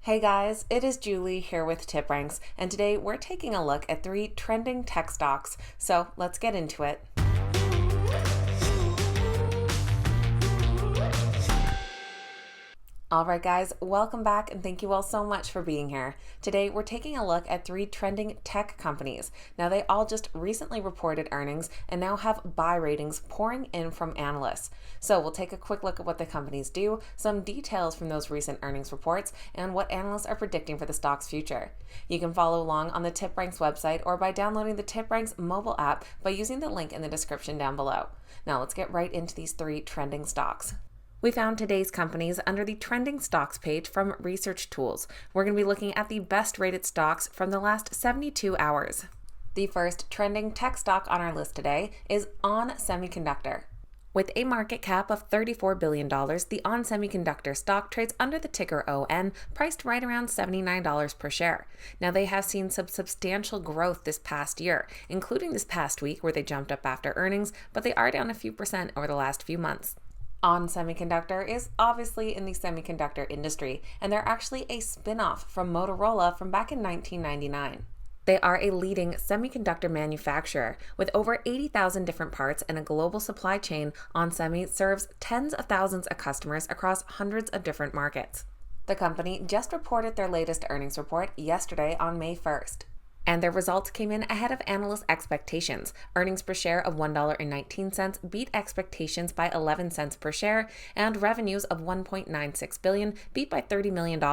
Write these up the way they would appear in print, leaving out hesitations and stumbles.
Hey guys, it is Julie here with TipRanks, and today we're taking a look at 3 trending tech stocks. So let's get into it. Alright guys, welcome back and thank you all so much for being here. Today we're taking a look at 3 trending tech companies. Now they all just recently reported earnings and now have buy ratings pouring in from analysts. So we'll take a quick look at what the companies do, some details from those recent earnings reports, and what analysts are predicting for the stock's future. You can follow along on the TipRanks website or by downloading the TipRanks mobile app by using the link in the description down below. Now let's get right into these 3 trending stocks. We found today's companies under the trending stocks page from Research Tools. We're going to be looking at the best rated stocks from the last 72 hours. The first trending tech stock on our list today is ON Semiconductor. With a market cap of $34 billion, the ON Semiconductor stock trades under the ticker ON, priced right around $79 per share. Now, they have seen some substantial growth this past year, including this past week where they jumped up after earnings, but they are down a few percent over the last few months. ON Semiconductor is obviously in the semiconductor industry, and they're actually a spin-off from Motorola from back in 1999. They are a leading semiconductor manufacturer. With over 80,000 different parts and a global supply chain, ON Semi serves tens of thousands of customers across hundreds of different markets. The company just reported their latest earnings report yesterday on May 1st. And their results came in ahead of analyst expectations. Earnings per share of $1.19 beat expectations by 11 cents per share, and revenues of $1.96 billion beat by $30 million.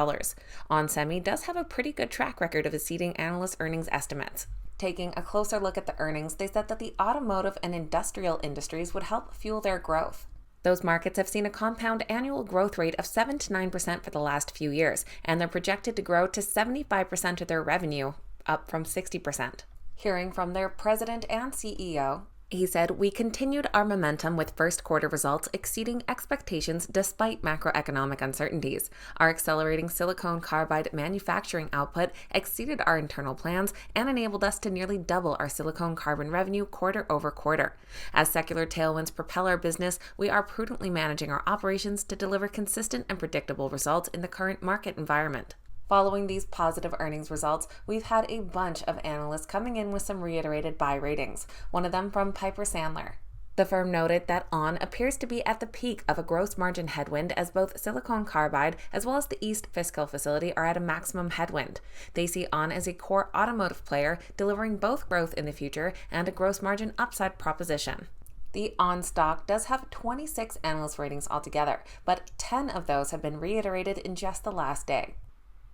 ON Semi does have a pretty good track record of exceeding analyst earnings estimates. Taking a closer look at the earnings, they said that the automotive and industrial industries would help fuel their growth. Those markets have seen a compound annual growth rate of 7 to 9% for the last few years, and they're projected to grow to 75% of their revenue, up from 60%. Hearing from their president and CEO, he said, "We continued our momentum with first quarter results exceeding expectations despite macroeconomic uncertainties. Our accelerating silicon carbide manufacturing output exceeded our internal plans and enabled us to nearly double our silicon carbon revenue quarter over quarter. As secular tailwinds propel our business, we are prudently managing our operations to deliver consistent and predictable results in the current market environment." Following these positive earnings results, we've had a bunch of analysts coming in with some reiterated buy ratings, one of them from Piper Sandler. The firm noted that ON appears to be at the peak of a gross margin headwind as both silicon carbide as well as the East Fishkill facility are at a maximum headwind. They see ON as a core automotive player, delivering both growth in the future and a gross margin upside proposition. The ON stock does have 26 analyst ratings altogether, but 10 of those have been reiterated in just the last day.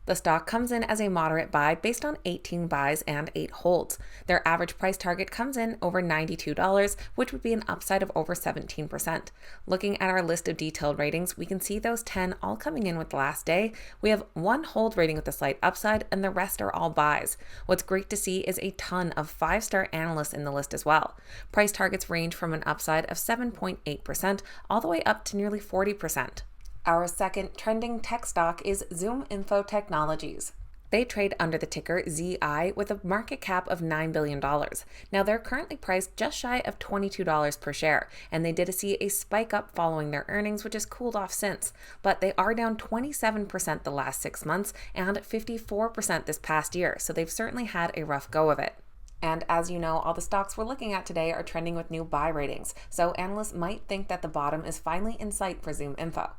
The stock comes in as a moderate buy based on 18 buys and 8 holds. Their average price target comes in over $92, which would be an upside of over 17%. Looking at our list of detailed ratings, we can see those 10 all coming in with the last day. We have 1 hold rating with a slight upside, and the rest are all buys. What's great to see is a ton of 5-star analysts in the list as well. Price targets range from an upside of 7.8% all the way up to nearly 40%. Our second trending tech stock is ZoomInfo Technologies. They trade under the ticker ZI with a market cap of $9 billion. Now, they're currently priced just shy of $22 per share, and they did see a spike up following their earnings, which has cooled off since. But they are down 27% the last 6 months and 54% this past year, so they've certainly had a rough go of it. And as you know, all the stocks we're looking at today are trending with new buy ratings, so analysts might think that the bottom is finally in sight for ZoomInfo.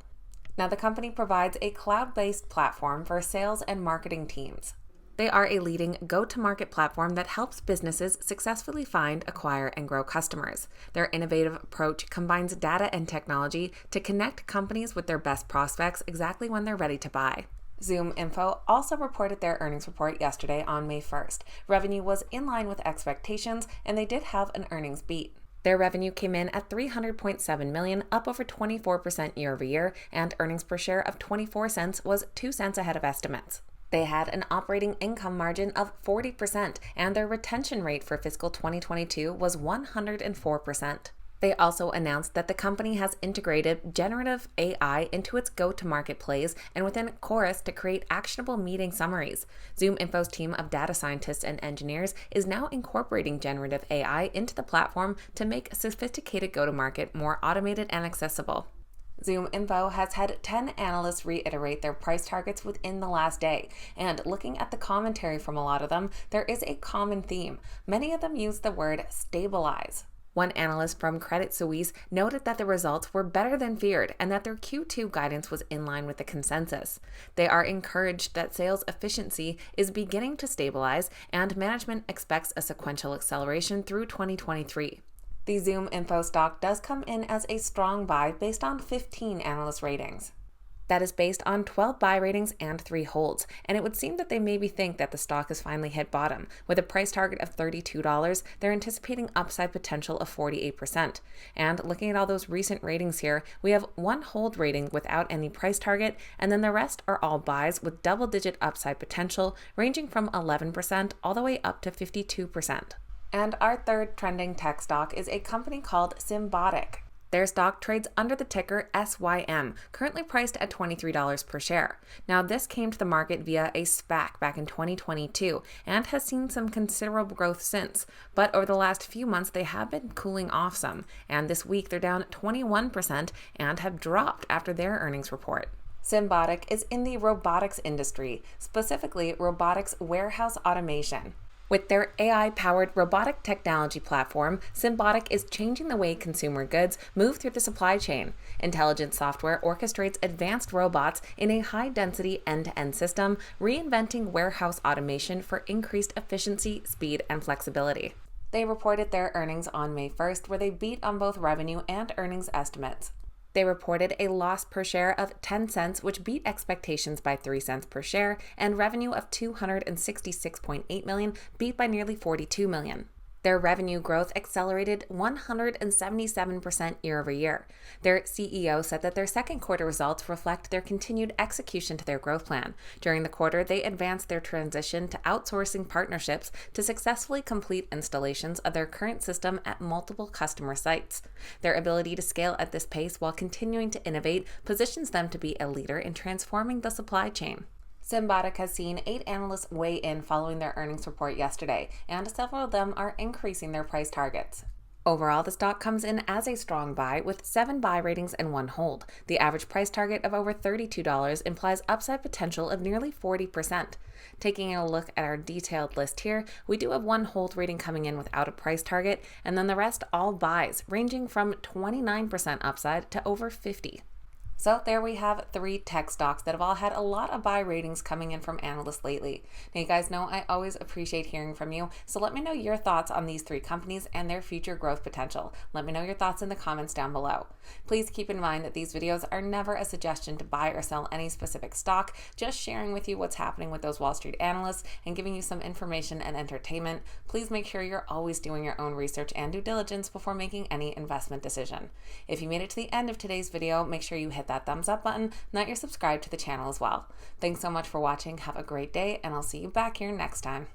Now, the company provides a cloud-based platform for sales and marketing teams. They are a leading go-to-market platform that helps businesses successfully find, acquire, and grow customers. Their innovative approach combines data and technology to connect companies with their best prospects exactly when they're ready to buy. ZoomInfo also reported their earnings report yesterday on May 1st. Revenue was in line with expectations, and they did have an earnings beat. Their revenue came in at $300.7 million, up over 24% year over year, and earnings per share of 24 cents was 2 cents ahead of estimates. They had an operating income margin of 40%, and their retention rate for fiscal 2022 was 104%. They also announced that the company has integrated generative AI into its go-to-market plays and within Chorus to create actionable meeting summaries. ZoomInfo's team of data scientists and engineers is now incorporating generative AI into the platform to make sophisticated go-to-market more automated and accessible. Zoom Info has had 10 analysts reiterate their price targets within the last day, and looking at the commentary from a lot of them, there is a common theme. Many of them use the word stabilize. One analyst from Credit Suisse noted that the results were better than feared and that their Q2 guidance was in line with the consensus. They are encouraged that sales efficiency is beginning to stabilize, and management expects a sequential acceleration through 2023. The Zoom Info stock does come in as a strong buy based on 15 analyst ratings. That is based on 12 buy ratings and 3 holds, and it would seem that they maybe think that the stock has finally hit bottom. With a price target of $32, they're anticipating upside potential of 48%. And looking at all those recent ratings here, we have 1 hold rating without any price target, and then the rest are all buys with double-digit upside potential, ranging from 11% all the way up to 52%. And our third trending tech stock is a company called Symbotic. Their stock trades under the ticker SYM, currently priced at $23 per share. Now, this came to the market via a SPAC back in 2022 and has seen some considerable growth since. But over the last few months, they have been cooling off some, and this week they're down 21% and have dropped after their earnings report. Symbotic is in the robotics industry, specifically robotics warehouse automation. With their AI-powered robotic technology platform, Symbotic is changing the way consumer goods move through the supply chain. Intelligent software orchestrates advanced robots in a high-density end-to-end system, reinventing warehouse automation for increased efficiency, speed, and flexibility. They reported their earnings on May 1st, where they beat on both revenue and earnings estimates. They reported a loss per share of 10 cents, which beat expectations by 3 cents per share, and revenue of $266.8 million, beat by nearly $42 million. Their revenue growth accelerated 177% year over year. Their CEO said that their second quarter results reflect their continued execution to their growth plan. During the quarter, they advanced their transition to outsourcing partnerships to successfully complete installations of their current system at multiple customer sites. Their ability to scale at this pace while continuing to innovate positions them to be a leader in transforming the supply chain. Symbotic has seen 8 analysts weigh in following their earnings report yesterday, and several of them are increasing their price targets. Overall, the stock comes in as a strong buy with 7 buy ratings and 1 hold. The average price target of over $32 implies upside potential of nearly 40%. Taking a look at our detailed list here, we do have 1 hold rating coming in without a price target, and then the rest all buys, ranging from 29% upside to over 50%. So there we have 3 tech stocks that have all had a lot of buy ratings coming in from analysts lately. Now, you guys know I always appreciate hearing from you, so let me know your thoughts on these 3 companies and their future growth potential. Let me know your thoughts in the comments down below. Please keep in mind that these videos are never a suggestion to buy or sell any specific stock, just sharing with you what's happening with those Wall Street analysts and giving you some information and entertainment. Please make sure you're always doing your own research and due diligence before making any investment decision. If you made it to the end of today's video, make sure you hit that thumbs up button and that you're subscribed to the channel as well. Thanks so much for watching. Have a great day, and I'll see you back here next time.